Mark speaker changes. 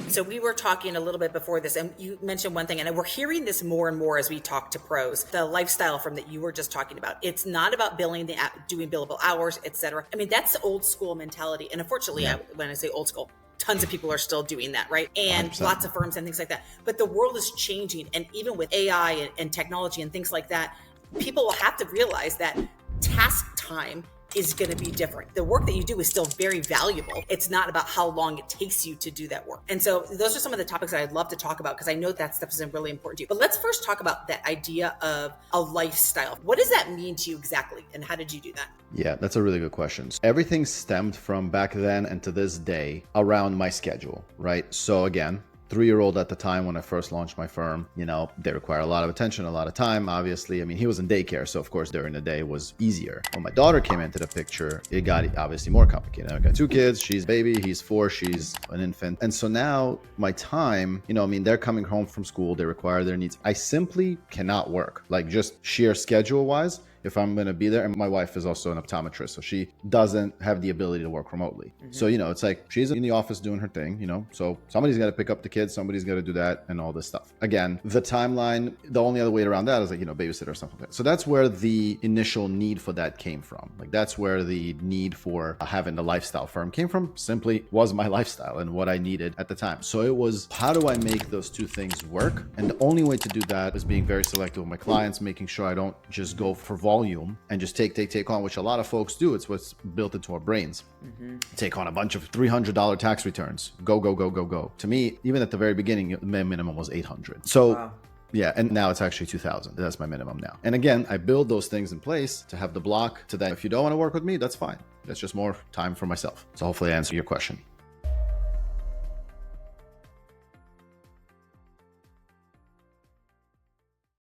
Speaker 1: So we were talking a little bit before this, and you mentioned one thing, and we're hearing this more and more as we talk to pros. The lifestyle firm that you were just talking about, it's not about doing billable hours, etc. I mean, that's old school mentality, and unfortunately,
Speaker 2: Yeah.
Speaker 1: when I say old school, tons of people are still doing that, right? And
Speaker 2: 100%.
Speaker 1: lots of firms and things like that. But the world is changing, and even with AI and technology and things like that, people will have to realize that task time is going to be different. The work that you do is still very valuable. It's not about how long it takes you to do that work. And so those are some of the topics that I'd love to talk about, because I know that stuff is really important to you. But let's first talk about that idea of a lifestyle. What does that mean to you exactly? And how did you do that?
Speaker 2: Yeah, that's a really good question. So everything stemmed from back then and to this day around my schedule, right? So again, 3-year-old at the time when I first launched my firm, they require a lot of attention, a lot of time, obviously. I mean, he was in daycare, so of course during the day was easier. When my daughter came into the picture, it got obviously more complicated. I've got 2 kids, she's a baby, he's 4, she's an infant. And so now my time, they're coming home from school, they require their needs. I simply cannot work, like just sheer schedule wise. If I'm going to be there, and my wife is also an optometrist, so she doesn't have the ability to work remotely. Mm-hmm. So, it's like she's in the office doing her thing, so somebody's got to pick up the kids, somebody's got to do that and all this stuff. Again, the timeline, the only other way around that is like, babysitter or something like that. So that's where the initial need for that came from. Like that's where the need for having the lifestyle firm came from, simply was my lifestyle and what I needed at the time. So it was, how do I make those two things work? And the only way to do that is being very selective with my clients, making sure I don't just go for volume and just take on, which a lot of folks do. It's what's built into our brains. Mm-hmm. Take on a bunch of $300 tax returns. Go. To me, even at the very beginning, my minimum was $800. So wow. Yeah, and now it's actually $2,000. That's my minimum now. And again, I build those things in place to have the block to that. If you don't want to work with me, that's fine. That's just more time for myself. So hopefully I answer your question.